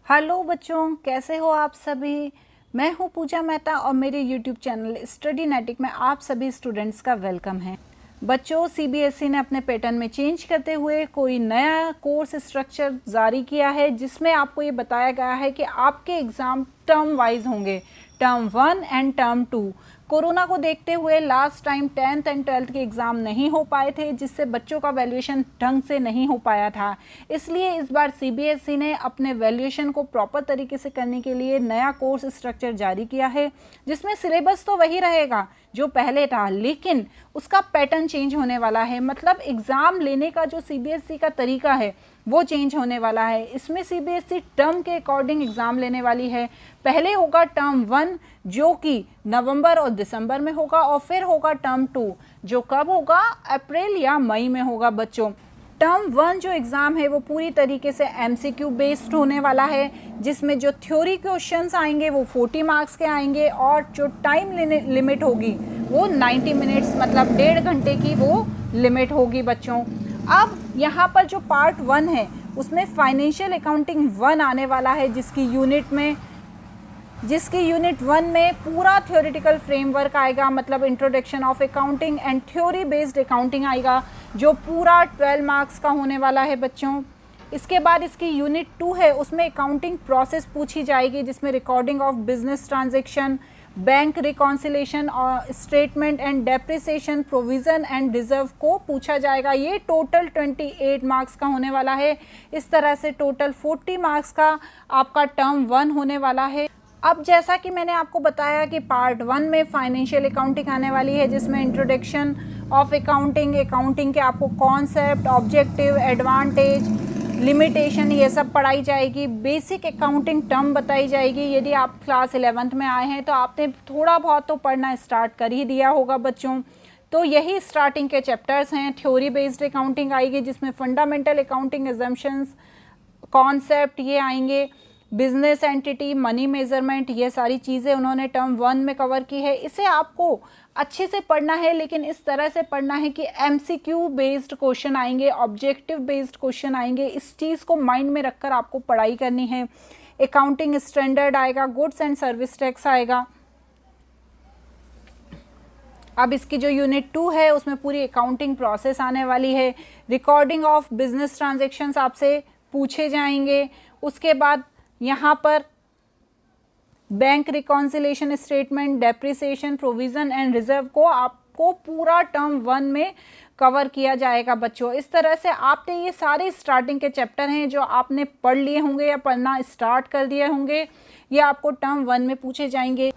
Hello बच्चों, कैसे हो आप सभी। मैं हूं पूजा मेहता और मेरे यूट्यूब चैनल स्टडी नेटिक में आप सभी स्टूडेंट्स का वेलकम है। बच्चों, सीबीएसई ने अपने पैटर्न में चेंज करते हुए कोई नया कोर्स स्ट्रक्चर जारी किया है, जिसमें आपको ये बताया गया है कि आपके एग्ज़ाम टर्म वाइज होंगे, टर्म 1 एंड टर्म 2। कोरोना को देखते हुए last time 10th and 12th के एग्ज़ाम नहीं हो पाए थे, जिससे बच्चों का वैल्यूएशन ढंग से नहीं हो पाया था। इसलिए इस बार सीबीएसई ने अपने वैल्यूएशन को प्रॉपर तरीके से करने के लिए नया कोर्स स्ट्रक्चर जारी किया है, जिसमें सिलेबस तो वही रहेगा जो पहले था, लेकिन उसका पैटर्न चेंज होने वाला है। मतलब एग्ज़ाम लेने का जो सीबीएसई का तरीका है वो चेंज होने वाला है। इसमें सीबीएसई टर्म के अकॉर्डिंग एग्ज़ाम लेने वाली है। पहले होगा टर्म 1 जो कि नवंबर और दिसंबर में होगा, और फिर होगा टर्म 2 जो कब होगा, अप्रैल या मई में होगा बच्चों। टर्म 1 जो एग्ज़ाम है वो पूरी तरीके से एमसीक्यू बेस्ड होने वाला है, जिसमें जो थ्योरी क्वेश्चंस आएंगे वो 40 मार्क्स के आएंगे, और जो टाइम लिमिट होगी वो 90 मिनट्स मतलब 1.5 घंटे की वो लिमिट होगी बच्चों। अब यहाँ पर जो पार्ट 1 है उसमें फाइनेंशियल अकाउंटिंग 1 आने वाला है, जिसकी यूनिट 1 में पूरा थ्योरेटिकल फ्रेमवर्क आएगा, मतलब introduction of accounting and theory based accounting आएगा, जो पूरा 12 मार्क्स का होने वाला है बच्चों। इसके बाद इसकी यूनिट 2 है, उसमें अकाउंटिंग प्रोसेस पूछी जाएगी, जिसमें recording of business transaction, bank reconciliation और statement and depreciation, provision and reserve को पूछा जाएगा। ये टोटल 28 मार्क्स का होने वाला है। इस तरह से टोटल 40 मार्क्स का आपका टर्म 1 होने वाला है। अब जैसा कि मैंने आपको बताया कि पार्ट 1 में फाइनेंशियल अकाउंटिंग आने वाली है, जिसमें इंट्रोडक्शन ऑफ अकाउंटिंग के आपको कॉन्सेप्ट, ऑब्जेक्टिव, एडवांटेज, लिमिटेशन ये सब पढ़ाई जाएगी। बेसिक अकाउंटिंग टर्म बताई जाएगी। यदि आप क्लास 11th में आए हैं तो आपने थोड़ा बहुत तो पढ़ना स्टार्ट कर ही दिया होगा बच्चों। तो यही स्टार्टिंग के चैप्टर्स हैं। थ्योरी बेस्ड अकाउंटिंग आएगी, जिसमें फंडामेंटल अकाउंटिंग एजम्पशंस, कॉन्सेप्ट ये आएंगे, बिजनेस एंटिटी, मनी मेजरमेंट, ये सारी चीज़ें उन्होंने टर्म 1 में कवर की है। इसे आपको अच्छे से पढ़ना है, लेकिन इस तरह से पढ़ना है कि एमसीक्यू बेस्ड क्वेश्चन आएंगे, ऑब्जेक्टिव बेस्ड क्वेश्चन आएंगे। इस चीज़ को माइंड में रखकर आपको पढ़ाई करनी है। अकाउंटिंग स्टैंडर्ड आएगा, गुड्स एंड सर्विस टैक्स आएगा। अब इसकी जो यूनिट 2 है उसमें पूरी अकाउंटिंग प्रोसेस आने वाली है। रिकॉर्डिंग ऑफ बिजनेस ट्रांजेक्शन्स आपसे पूछे जाएंगे। उसके बाद यहाँ पर bank reconciliation statement, depreciation, provision and reserve को आपको पूरा टर्म 1 में कवर किया जाएगा बच्चों। इस तरह से आपने ये सारे स्टार्टिंग के चैप्टर हैं जो आपने पढ़ लिए होंगे या पढ़ना स्टार्ट कर दिए होंगे, ये आपको टर्म 1 में पूछे जाएंगे।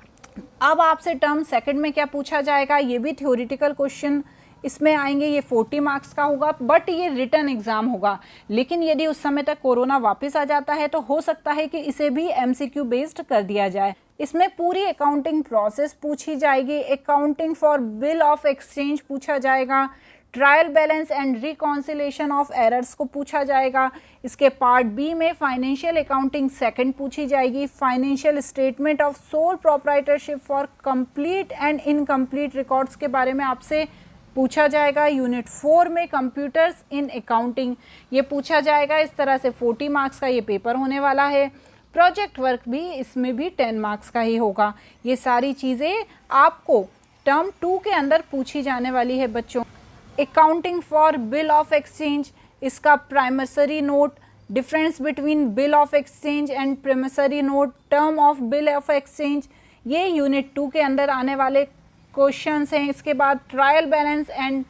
अब आपसे टर्म 2 में क्या पूछा जाएगा, ये भी थ्योरेटिकल क्वेश्चन इसमें आएंगे। ये 40 मार्क्स का होगा, बट ये रिटन एग्जाम होगा। लेकिन यदि उस समय तक कोरोना वापस आ जाता है तो हो सकता है कि इसे भी एमसीक्यू बेस्ड कर दिया जाए। इसमें पूरी अकाउंटिंग प्रोसेस पूछी जाएगी। Accounting for bill of exchange पूछा जाएगा। Trial balance and reconciliation of errors को पूछा जाएगा। इसके पार्ट बी में फाइनेंशियल अकाउंटिंग 2 पूछी जाएगी। Financial statement of sole proprietorship for complete and incomplete records के बारे में आपसे पूछा जाएगा। यूनिट 4 में कंप्यूटर्स इन अकाउंटिंग ये पूछा जाएगा। इस तरह से 40 मार्क्स का ये पेपर होने वाला है। प्रोजेक्ट वर्क भी इसमें भी 10 मार्क्स का ही होगा। ये सारी चीज़ें आपको टर्म 2 के अंदर पूछी जाने वाली है बच्चों। Accounting for bill of exchange, इसका primary note, difference between bill of exchange and promissory note, term of bill of exchange, ये यूनिट 2 के अंदर आने वाले क्वेश्चंस हैं। इसके बाद trial balance and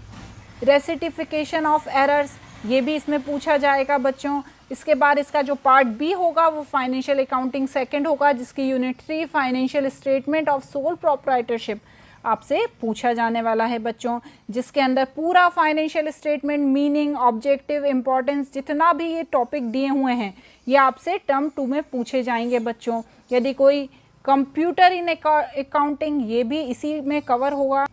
rectification of errors, ये भी इसमें पूछा जाएगा बच्चों। इसके बाद इसका जो पार्ट बी होगा वो फाइनेंशियल अकाउंटिंग 2 होगा, जिसकी unit 3 financial statement of sole proprietorship आपसे पूछा जाने वाला है बच्चों, जिसके अंदर पूरा financial statement, meaning, objective, importance, जितना भी ये टॉपिक दिए हुए हैं ये आपसे टर्म 2 में पूछे जाएंगे बच्चों। यदि कोई कंप्यूटर इन अकाउंटिंग, ये भी इसी में कवर होगा।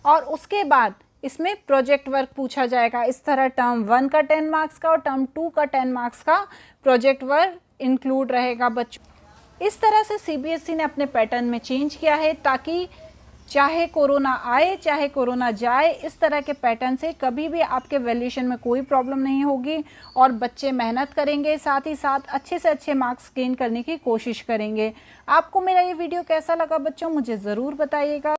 और उसके बाद इसमें प्रोजेक्ट वर्क पूछा जाएगा। इस तरह टर्म 1 का 10 मार्क्स का और टर्म 2 का 10 मार्क्स का प्रोजेक्ट वर्क इंक्लूड रहेगा बच्चों। इस तरह से सीबीएसई ने अपने पैटर्न में चेंज किया है ताकि चाहे कोरोना आए चाहे कोरोना जाए, इस तरह के पैटर्न से कभी भी आपके वैल्यूएशन में कोई प्रॉब्लम नहीं होगी और बच्चे मेहनत करेंगे, साथ ही साथ अच्छे से अच्छे मार्क्स गेन करने की कोशिश करेंगे। आपको मेरा ये वीडियो कैसा लगा बच्चों, मुझे ज़रूर बताइएगा।